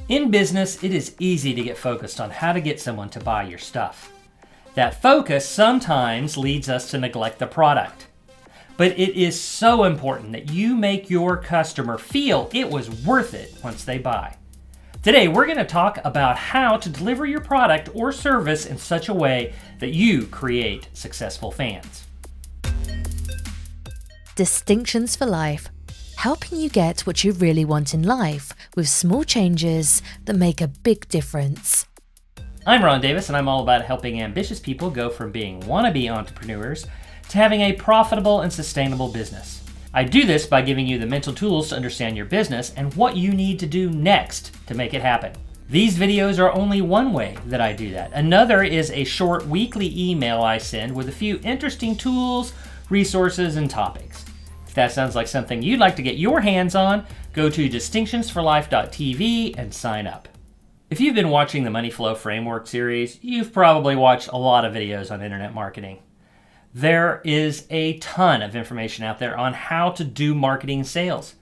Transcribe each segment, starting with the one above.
In business, it is easy to get focused on how to get someone to buy your stuff. That focus sometimes leads us to neglect the product. But it is so important that you make your customer feel it was worth it once they buy. Today, we're going to talk about how to deliver your product or service in such a way that you create successful fans. Distinctions for life. Helping you get what you really want in life with small changes that make a big difference. I'm Ron Davis, and I'm all about helping ambitious people go from being wannabe entrepreneurs to having a profitable and sustainable business. I do this by giving you the mental tools to understand your business and what you need to do next to make it happen. These videos are only one way that I do that. Another is a short weekly email I send with a few interesting tools, resources, and topics. If that sounds like something you'd like to get your hands on, go to distinctionsforlife.tv and sign up. If you've been watching the Money Flow Framework series, you've probably watched a lot of videos on internet marketing. There is a ton of information out there on how to do marketing and sales.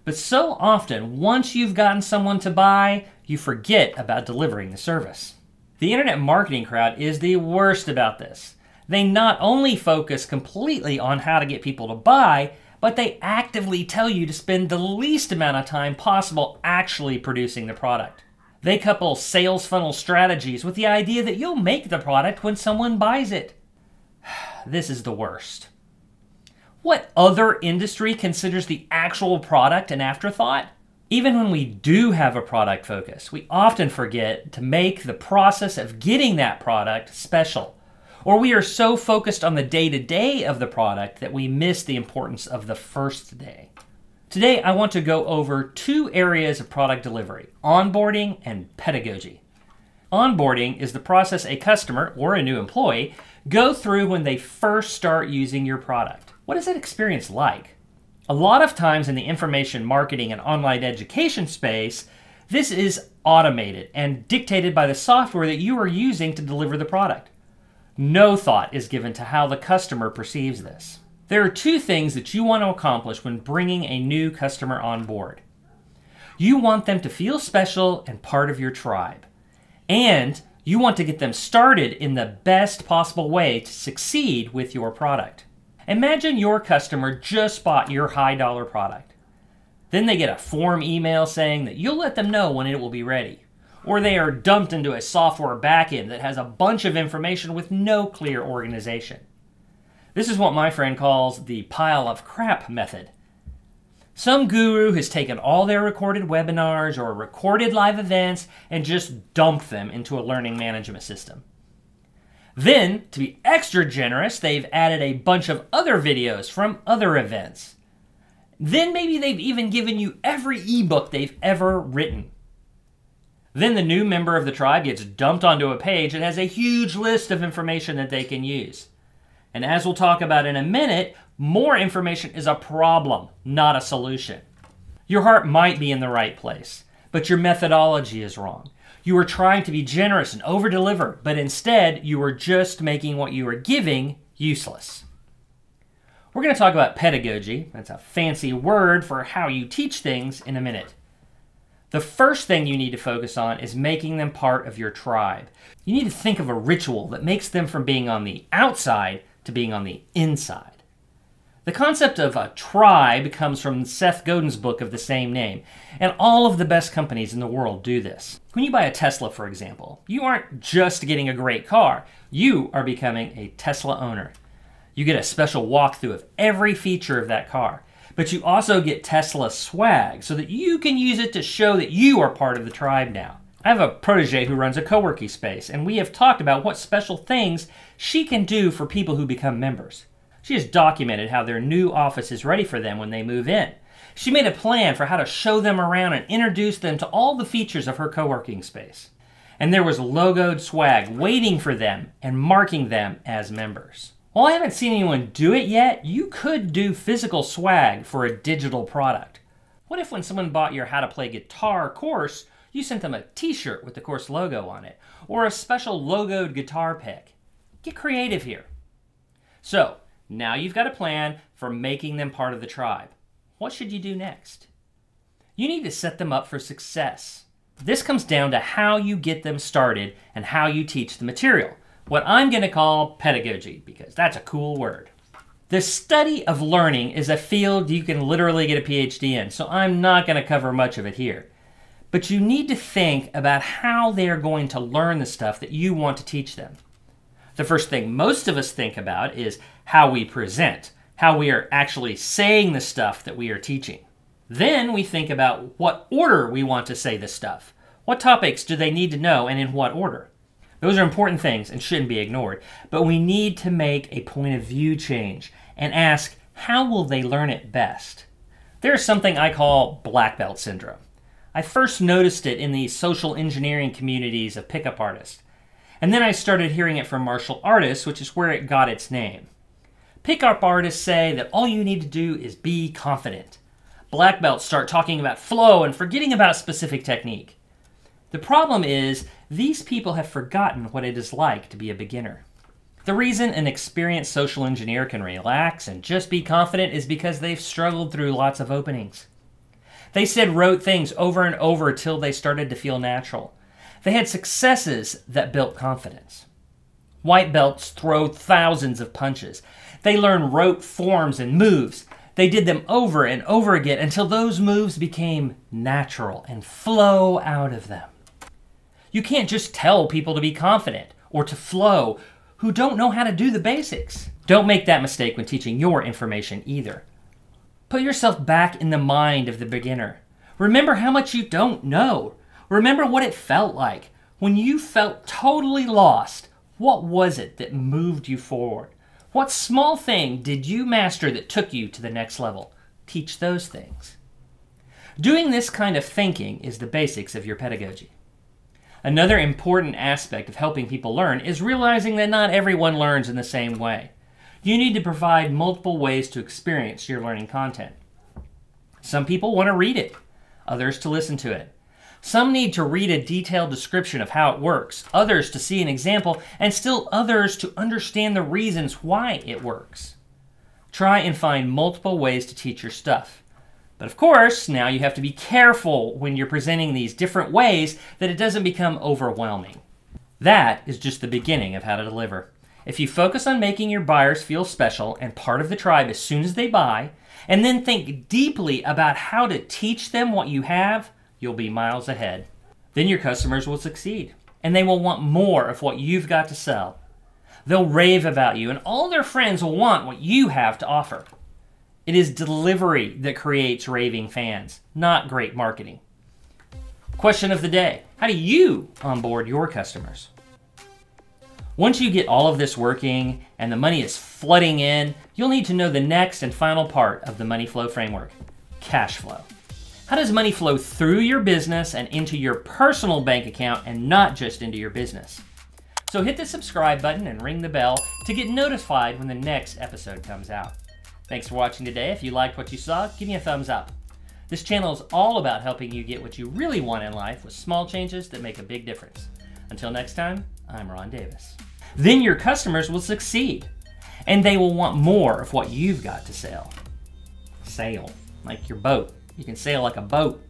But so often, once you've gotten someone to buy, you forget about delivering the service. The internet marketing crowd is the worst about this. They not only focus completely on how to get people to buy, but they actively tell you to spend the least amount of time possible actually producing the product. They couple sales funnel strategies with the idea that you'll make the product when someone buys it. This is the worst. What other industry considers the actual product an afterthought? Even when we do have a product focus, we often forget to make the process of getting that product special. Or we are so focused on the day-to-day of the product that we miss the importance of the first day. Today, I want to go over two areas of product delivery: onboarding and pedagogy. Onboarding is the process a customer or a new employee go through when they first start using your product. What is that experience like? A lot of times in the information marketing and online education space, this is automated and dictated by the software that you are using to deliver the product. No thought is given to how the customer perceives this. There are two things that you want to accomplish when bringing a new customer on board. You want them to feel special and part of your tribe. And you want to get them started in the best possible way to succeed with your product. Imagine your customer just bought your high-dollar product. Then they get a form email saying that you'll let them know when it will be ready. Or they are dumped into a software backend that has a bunch of information with no clear organization. This is what my friend calls the pile of crap method. Some guru has taken all their recorded webinars or recorded live events and just dumped them into a learning management system. Then, to be extra generous, they've added a bunch of other videos from other events. Then maybe they've even given you every ebook they've ever written. Then the new member of the tribe gets dumped onto a page that has a huge list of information that they can use. And as we'll talk about in a minute, more information is a problem, not a solution. Your heart might be in the right place, but your methodology is wrong. You are trying to be generous and over-deliver, but instead you are just making what you are giving useless. We're going to talk about pedagogy. That's a fancy word for how you teach things in a minute. The first thing you need to focus on is making them part of your tribe. You need to think of a ritual that makes them from being on the outside to being on the inside. The concept of a tribe comes from Seth Godin's book of the same name, and all of the best companies in the world do this. When you buy a Tesla, for example, you aren't just getting a great car, you are becoming a Tesla owner. You get a special walkthrough of every feature of that car. But you also get Tesla swag so that you can use it to show that you are part of the tribe now. I have a protege who runs a co-working space, and we have talked about what special things she can do for people who become members. She has documented how their new office is ready for them when they move in. She made a plan for how to show them around and introduce them to all the features of her co-working space. And there was logoed swag waiting for them and marking them as members. While I haven't seen anyone do it yet, you could do physical swag for a digital product. What if when someone bought your how to play guitar course, you sent them a t-shirt with the course logo on it, or a special logoed guitar pick? Get creative here. So, now you've got a plan for making them part of the tribe. What should you do next? You need to set them up for success. This comes down to how you get them started and how you teach the material. What I'm going to call pedagogy, because that's a cool word. The study of learning is a field you can literally get a PhD in, so I'm not going to cover much of it here. But you need to think about how they are going to learn the stuff that you want to teach them. The first thing most of us think about is how we present, how we are actually saying the stuff that we are teaching. Then we think about what order we want to say this stuff. What topics do they need to know and in what order? Those are important things and shouldn't be ignored, but we need to make a point of view change and ask, how will they learn it best? There's something I call black belt syndrome. I first noticed it in the social engineering communities of pickup artists, and then I started hearing it from martial artists, which is where it got its name. Pickup artists say that all you need to do is be confident. Black belts start talking about flow and forgetting about specific technique. The problem is, these people have forgotten what it is like to be a beginner. The reason an experienced social engineer can relax and just be confident is because they've struggled through lots of openings. They said wrote things over and over till they started to feel natural. They had successes that built confidence. White belts throw thousands of punches. They learn rote forms and moves. They did them over and over again until those moves became natural and flow out of them. You can't just tell people to be confident or to flow who don't know how to do the basics. Don't make that mistake when teaching your information either. Put yourself back in the mind of the beginner. Remember how much you don't know. Remember what it felt like. When you felt totally lost, what was it that moved you forward? What small thing did you master that took you to the next level? Teach those things. Doing this kind of thinking is the basics of your pedagogy. Another important aspect of helping people learn is realizing that not everyone learns in the same way. You need to provide multiple ways to experience your learning content. Some people want to read it, others to listen to it. Some need to read a detailed description of how it works, others to see an example, and still others to understand the reasons why it works. Try and find multiple ways to teach your stuff. But of course, now you have to be careful when you're presenting these different ways that it doesn't become overwhelming. That is just the beginning of how to deliver. If you focus on making your buyers feel special and part of the tribe as soon as they buy, and then think deeply about how to teach them what you have, you'll be miles ahead. Then your customers will succeed, and they will want more of what you've got to sell. They'll rave about you, and all their friends will want what you have to offer. It is delivery that creates raving fans, not great marketing. Question of the day: how do you onboard your customers? Once you get all of this working and the money is flooding in, you'll need to know the next and final part of the money flow framework: cash flow. How does money flow through your business and into your personal bank account and not just into your business? So hit the subscribe button and ring the bell to get notified when the next episode comes out. Thanks for watching today. If you liked what you saw, give me a thumbs up. This channel is all about helping you get what you really want in life with small changes that make a big difference. Until next time, I'm Ron Davis. Then your customers will succeed, and they will want more of what you've got to sell. Sail, like your boat. You can sail like a boat.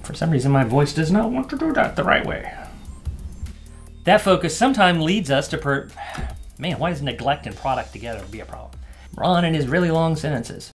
For some reason, my voice does not want to do that the right way. That focus sometimes leads us to Man, why does neglect and product together be a problem? Ron and his really long sentences.